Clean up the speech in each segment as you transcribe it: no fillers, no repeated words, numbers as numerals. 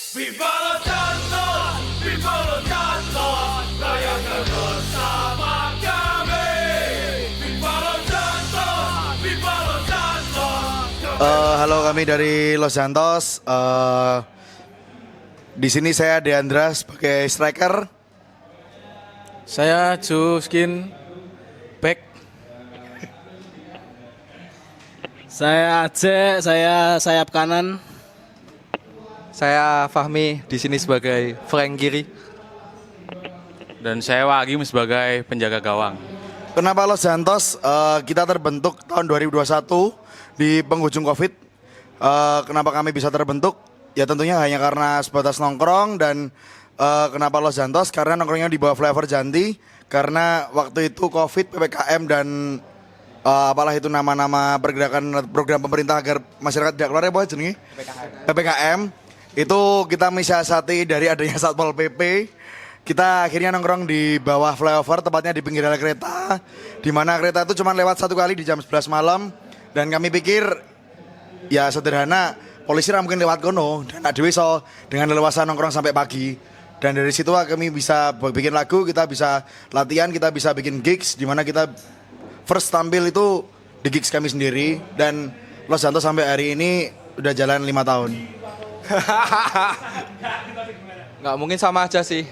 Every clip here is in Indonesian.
Viva los Santos, viva los Santos, rayakan bersama kami. Viva los Santos, viva los Santos. Halo, kami dari Los Santos. Di sini saya Deandra sebagai striker. Saya Juskin back. Saya Aceh, saya sayap kanan. Saya Fahmi di sini sebagai flank kiri. Dan saya Wagim sebagai penjaga gawang. Kenapa Los Santos? Kita terbentuk tahun 2021 di penghujung Covid. Kenapa kami bisa terbentuk? Ya tentunya hanya karena sebatas nongkrong. Dan kenapa Los Santos? Karena nongkrongnya di bawah Flavor Janti. Karena waktu itu Covid, PPKM dan apalah itu nama-nama pergerakan program pemerintah agar masyarakat tidak keluar ya apa jenenge? PPKM. Itu kita mensiasati dari adanya Satpol PP. Kita akhirnya nongkrong di bawah flyover, tepatnya di pinggir rel kereta. Di mana kereta itu cuma lewat satu kali di jam 11 malam. Dan kami pikir ya sederhana, polisi mungkin lewat kono. Dan adewe so dengan leluasa nongkrong sampai pagi. Dan dari situ kami bisa bikin lagu, kita bisa latihan, kita bisa bikin gigs. Di mana kita first tampil itu di gigs kami sendiri. Dan Los Santos sampai hari ini udah jalan 5 tahun. Nggak mungkin sama aja sih.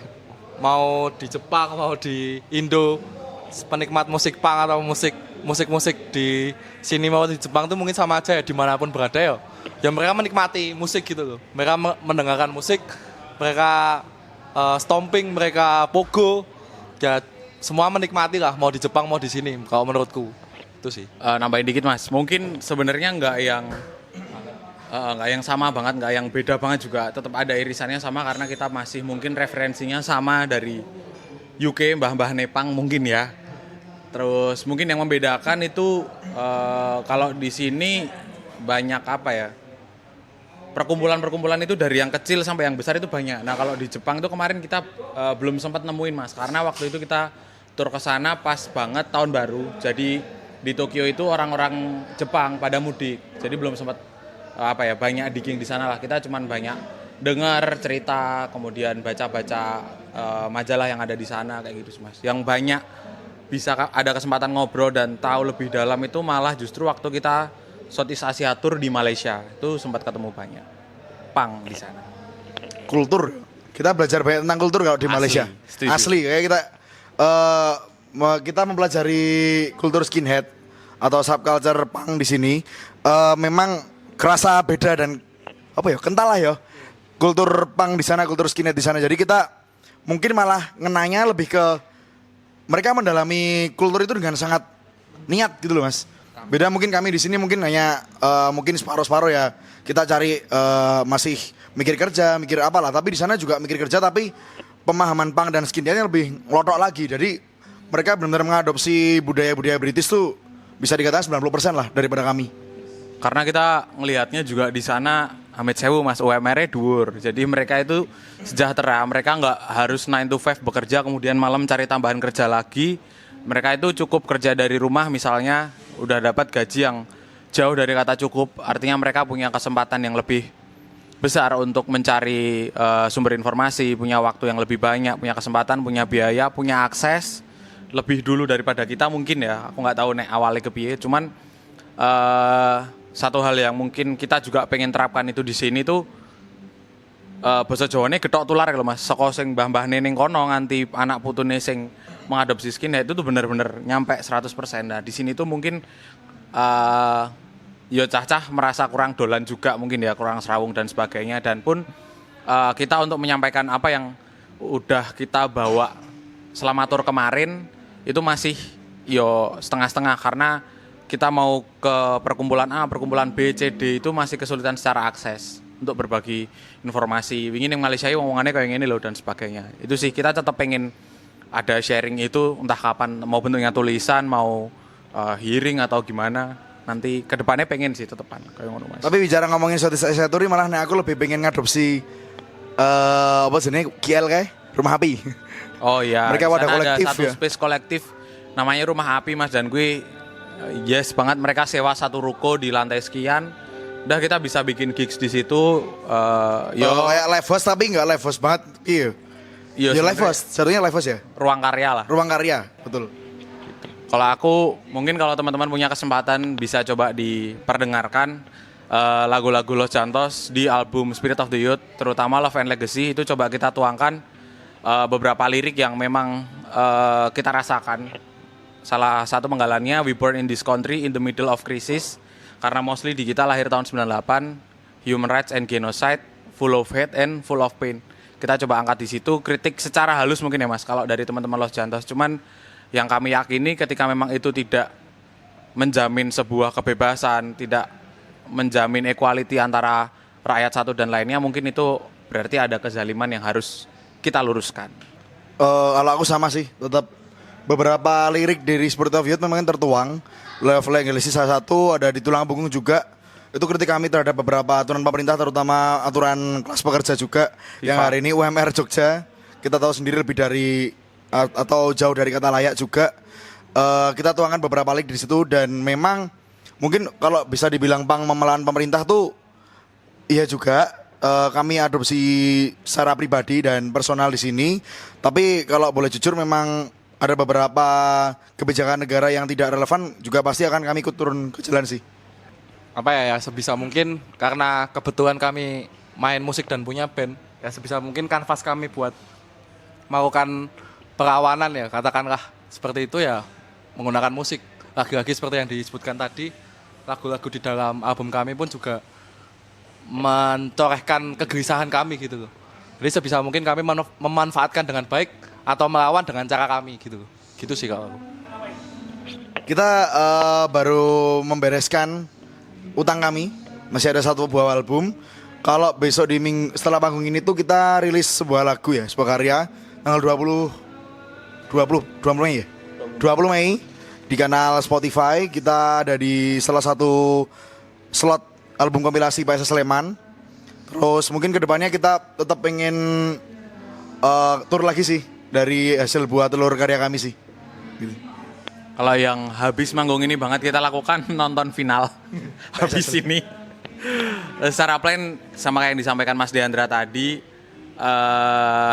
Mau di Jepang, mau di Indo, penikmat musik punk atau musik di sini mau di Jepang tuh mungkin sama aja ya, dimanapun berada ya. Ya mereka menikmati musik gitu loh. Mereka mendengarkan musik, mereka stomping, mereka pogo. Ya semua menikmati lah, mau di Jepang mau di sini. Kalau menurutku itu sih. Nambahin dikit mas, mungkin sebenarnya nggak yang sama banget, nggak yang beda banget juga, tetap ada irisannya sama karena kita masih mungkin referensinya sama dari UK, mbah-mbah Nepang mungkin ya. Terus mungkin yang membedakan itu kalau di sini banyak apa ya, perkumpulan-perkumpulan itu dari yang kecil sampai yang besar itu banyak. Nah kalau di Jepang itu kemarin kita belum sempat nemuin mas, karena waktu itu kita tur ke sana pas banget tahun baru. Jadi di Tokyo itu orang-orang Jepang pada mudik, jadi belum sempat banyak digging di sana lah. Kita cuman banyak dengar cerita, kemudian baca-baca majalah yang ada di sana kayak gitu mas. Yang banyak bisa ada kesempatan ngobrol dan tahu lebih dalam itu malah justru waktu kita Southeast Asia Tour di Malaysia itu sempat ketemu banyak pang di sana. Kultur, kita belajar banyak tentang kultur kalau di Malaysia. Setuju. Asli, kayak kita mempelajari kultur skinhead atau subculture punk di sini. Memang kerasa beda dan kental lah ya kultur punk di sana, kultur skinhead di sana. Jadi kita mungkin malah ngenanya lebih ke mereka mendalami kultur itu dengan sangat niat gitu loh mas. Beda mungkin kami di sini mungkin hanya mungkin separuh-separuh ya. Kita cari masih mikir kerja, mikir apalah. Tapi di sana juga mikir kerja, tapi pemahaman punk dan skinheadnya lebih ngelotok lagi. Jadi mereka benar-benar mengadopsi budaya-budaya British tuh bisa dikatakan 90% lah daripada kami. Karena kita ngelihatnya juga di sana Amit Sewu mas, UMR-nya dhuwur. Jadi mereka itu sejahtera, mereka nggak harus 9 to 5 bekerja kemudian malam cari tambahan kerja lagi. Mereka itu cukup kerja dari rumah misalnya udah dapat gaji yang jauh dari kata cukup. Artinya mereka punya kesempatan yang lebih besar untuk mencari sumber informasi, punya waktu yang lebih banyak, punya kesempatan, punya biaya, punya akses lebih dulu daripada kita mungkin ya. Aku nggak tahu nek awalnya kepiye, cuman satu hal yang mungkin kita juga pengen terapkan itu di sini tuh basa Jawane getok tular kalau mas. Saka sing mbah-mbah ning kono nganti anak putune sing mengadopsi skinhead itu tuh bener-bener nyampe 100%. Nah, di sini tuh mungkin ya cah-cah merasa kurang dolan juga mungkin ya, kurang serawung dan sebagainya, dan pun kita untuk menyampaikan apa yang udah kita bawa selama tur kemarin itu masih yo setengah-setengah karena kita mau ke perkumpulan A, perkumpulan B, C, D itu masih kesulitan secara akses untuk berbagi informasi. Wingi ning Malaysia ngomongannya kayak gini loh dan sebagainya. Itu sih kita tetap pengen ada sharing itu entah kapan, mau bentuknya tulisan, mau hearing atau gimana. Nanti kedepannya pengen sih tetepan kayak ngono mas. Tapi bicara ngomongin Southeast Asia Tour malah aku lebih pengen ngadopsi apa jenis KL kayak Rumah Api. Oh iya. Mereka wadah kolektif ada satu ya. space kolektif namanya Rumah Api mas, dan gue yes banget, mereka sewa satu ruko di lantai sekian. Udah kita bisa bikin gigs di situ. Kayak live host tapi nggak live host banget. Iya. Ya live sebenarnya host, satunya live host ya. ruang karya lah. Ruang karya, betul. Kalau aku mungkin kalau teman-teman punya kesempatan bisa coba diperdengarkan lagu-lagu Los Jantos di album Spirit of the Youth, terutama Love and Legacy itu coba kita tuangkan beberapa lirik yang memang kita rasakan. Salah satu penggalannya We Born in This Country in the Middle of Crisis, karena mostly di kita lahir tahun 98, Human Rights and Genocide, full of hate and full of pain. Kita coba angkat di situ, kritik secara halus mungkin ya Mas, kalau dari teman-teman Los Jantos. Cuman yang kami yakini ketika memang itu tidak menjamin sebuah kebebasan, tidak menjamin equality antara rakyat satu dan lainnya, mungkin itu berarti ada kezaliman yang harus kita luruskan. Kalau aku sama sih, tetap beberapa lirik dari Spirit of Youth memang tertuang. Love Legacy salah satu, ada di Tulang Punggung juga. Itu kritik kami terhadap beberapa aturan pemerintah, terutama aturan kelas pekerja juga. Yang hari ini UMR Jogja, kita tahu sendiri lebih dari atau jauh dari kata layak juga. Kita tuangkan beberapa lirik di situ dan memang mungkin kalau bisa dibilang memelan pemerintah tuh iya juga. Kami adopsi secara pribadi dan personal di sini. Tapi kalau boleh jujur memang ada beberapa kebijakan negara yang tidak relevan juga pasti akan kami ikut turun ke jalan sih. Apa ya, sebisa mungkin karena kebetulan kami main musik dan punya band, ya sebisa mungkin kanvas kami buat melakukan perlawanan ya, katakanlah seperti itu ya, menggunakan musik. Lagi-lagi seperti yang disebutkan tadi, lagu-lagu di dalam album kami pun juga mencorehkan kegelisahan kami gitu loh. Jadi sebisa mungkin kami memanfaatkan dengan baik atau melawan dengan cara kami gitu loh. Gitu sih kalau aku. Kita baru membereskan utang kami, masih ada satu buah album. Kalau besok setelah panggung ini tuh kita rilis sebuah lagu ya, sebuah karya tanggal 20 Mei ya? 20 Mei di kanal Spotify. Kita ada di salah satu slot album kompilasi PSS Sleman. Terus mungkin kedepannya kita tetap pengen tur lagi sih dari hasil buah telur karya kami sih. Gitu. Kalau yang habis manggung ini banget kita lakukan nonton final habis ini. Secara plan sama kayak yang disampaikan Mas Deandra tadi,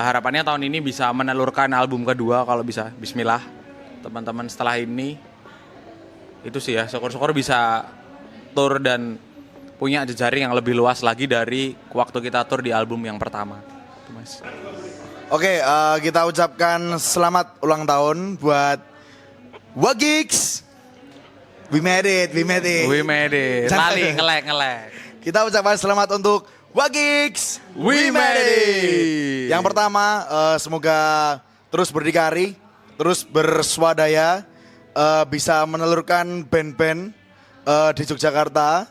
harapannya tahun ini bisa menelurkan album kedua kalau bisa. Bismillah teman-teman setelah ini. Itu sih ya, syukur-syukur bisa tour dan punya jejaring yang lebih luas lagi dari waktu kita tour di album yang pertama. Itu Mas. Oke, kita ucapkan selamat ulang tahun buat Wagiks. We made it. Lali ngelek. Kita ucapkan selamat untuk Wagiks. We made it. Yang pertama, semoga terus berdikari, terus berswadaya, bisa menelurkan band-band di Yogyakarta.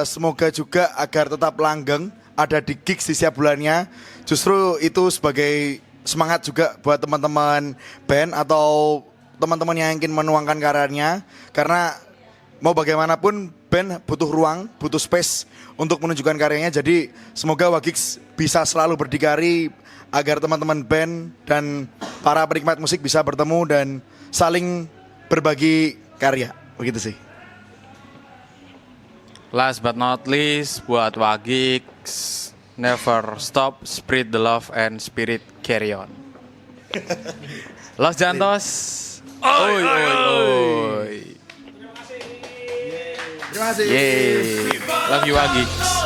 Semoga juga agar tetap langgeng, ada di gigs di setiap bulannya. Justru itu sebagai semangat juga buat teman-teman band atau teman-teman yang ingin menuangkan karyanya. Karena mau bagaimanapun band butuh ruang, butuh space untuk menunjukkan karyanya. Jadi semoga Wagiks bisa selalu berdikari agar teman-teman band dan para penikmat musik bisa bertemu dan saling berbagi karya. Begitu sih. Last but not least buat Wagiks, never stop, spread the love and spirit carry on. Los Jantos. Oi. Terima kasih. Yeay. Love you Wagiks.